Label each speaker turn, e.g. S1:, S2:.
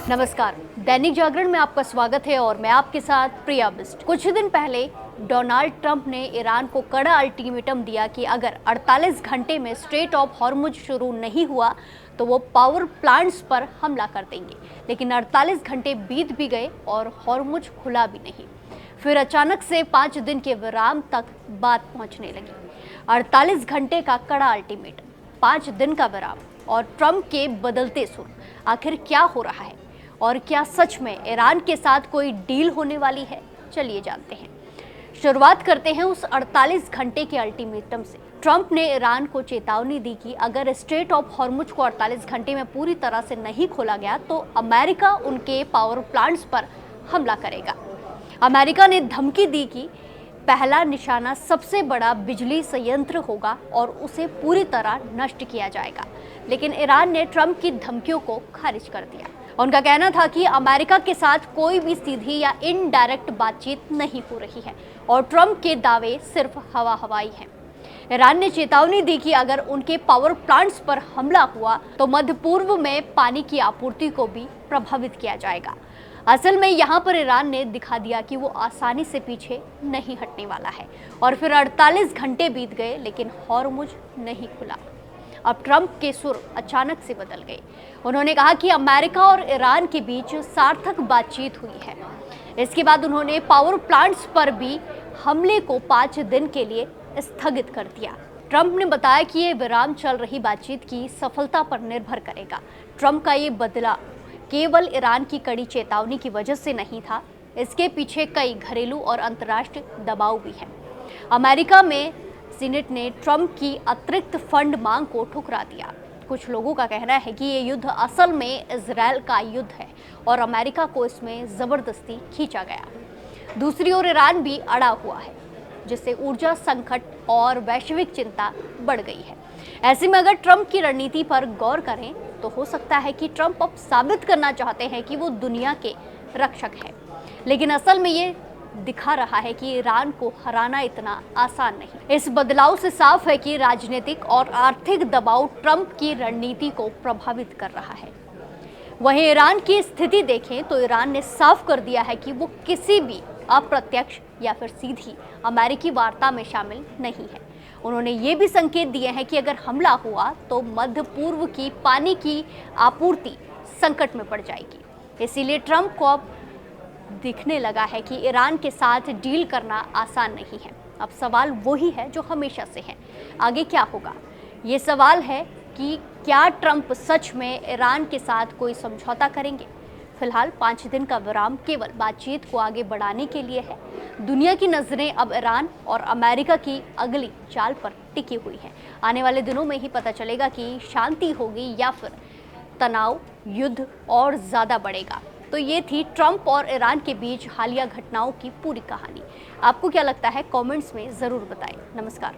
S1: नमस्कार, दैनिक जागरण में आपका स्वागत है और मैं आपके साथ प्रिया बिस्ट। कुछ दिन पहले डोनाल्ड ट्रंप ने ईरान को कड़ा अल्टीमेटम दिया कि अगर 48 घंटे में स्ट्रेट ऑफ हॉर्मुज शुरू नहीं हुआ तो वो पावर प्लांट्स पर हमला कर देंगे। लेकिन 48 घंटे बीत भी गए और हॉर्मुज खुला भी नहीं। फिर अचानक से 5 दिन के विराम तक बात पहुंचने लगी। 48 घंटे का कड़ा अल्टीमेटम, 5 दिन का विराम और ट्रंप के बदलते सुर। आखिर क्या हो रहा है और क्या सच में ईरान के साथ कोई डील होने वाली है? चलिए जानते हैं। शुरुआत करते हैं उस 48 घंटे के अल्टीमेटम से। ट्रंप ने ईरान को चेतावनी दी कि अगर स्ट्रेट ऑफ हॉर्मुज को 48 घंटे में पूरी तरह से नहीं खोला गया तो अमेरिका उनके पावर प्लांट्स पर हमला करेगा। अमेरिका ने धमकी दी कि पहला निशाना सबसे बड़ा बिजली संयंत्र होगा और उसे पूरी तरह नष्ट किया जाएगा। लेकिन ईरान ने ट्रंप की धमकियों को खारिज कर दिया। उनका कहना था कि अमेरिका के साथ कोई भी सीधी या इनडायरेक्ट बातचीत नहीं हो रही है और ट्रंप के दावे सिर्फ हवाई हैं। ईरान ने चेतावनी दी कि अगर उनके पावर प्लांट्स पर हमला हुआ तो मध्य पूर्व में पानी की आपूर्ति को भी प्रभावित किया जाएगा। असल में यहाँ पर ईरान ने दिखा दिया कि वो आसानी से पीछे नहीं हटने वाला है। और फिर 48 घंटे बीत गए लेकिन हॉर्मुज नहीं खुला। अब ट्रंप के सुर अचानक से बदल गए। उन्होंने कहा कि अमेरिका और ईरान के बीच सार्थक बातचीत हुई है। इसके बाद उन्होंने पावर प्लांट्स पर भी हमले को 5 दिन के लिए स्थगित कर दिया। ट्रंप ने बताया कि ये विराम चल रही बातचीत की सफलता पर निर्भर करेगा। ट्रंप का ये बदलाव केवल ईरान की कड़ी चेतावनी की वजह से नहीं था, इसके पीछे कई घरेलू और अंतर्राष्ट्रीय दबाव भी है। अमेरिका में सीनेट ने ट्रंप की अतिरिक्त फंड मांग को ठुकरा दिया। कुछ लोगों का कहना है कि ये युद्ध असल में इजराइल का युद्ध है और अमेरिका को इसमें जबरदस्ती खींचा गया। दूसरी ओर ईरान भी अड़ा हुआ है, जिससे ऊर्जा संकट और वैश्विक चिंता बढ़ गई है। ऐसे में अगर ट्रंप की रणनीति पर गौर करें तो हो सकता है कि ट्रंप अब साबित करना चाहते हैं कि वो दुनिया के रक्षक हैं। लेकिन असल में ये दिखा रहा है कि ईरान को हराना इतना आसान नहीं। इस बदलाव से साफ है कि राजनीतिक और आर्थिक दबाव ट्रंप की रणनीति को प्रभावित कर रहा है। वहीं ईरान की स्थिति देखें तो ईरान ने साफ कर दिया है कि वो किसी भी अप्रत्यक्ष या फिर सीधी अमेरिकी वार्ता में शामिल नहीं है। उन्होंने ये भी संकेत दिए हैं कि अगर हमला हुआ तो मध्य पूर्व की पानी की आपूर्ति संकट में पड़ जाएगी। इसीलिए ट्रंप को अब दिखने लगा है कि ईरान के साथ डील करना आसान नहीं है। अब सवाल वही है जो हमेशा से है, आगे क्या होगा? ये सवाल है कि क्या ट्रंप सच में ईरान के साथ कोई समझौता करेंगे? फिलहाल 5 दिन का विराम केवल बातचीत को आगे बढ़ाने के लिए है। दुनिया की नज़रें अब ईरान और अमेरिका की अगली चाल पर टिकी हुई हैं। आने वाले दिनों में ही पता चलेगा कि शांति होगी या फिर तनाव, युद्ध और ज़्यादा बढ़ेगा। तो ये थी ट्रंप और ईरान के बीच हालिया घटनाओं की पूरी कहानी। आपको क्या लगता है? कमेंट्स में ज़रूर बताएं। नमस्कार।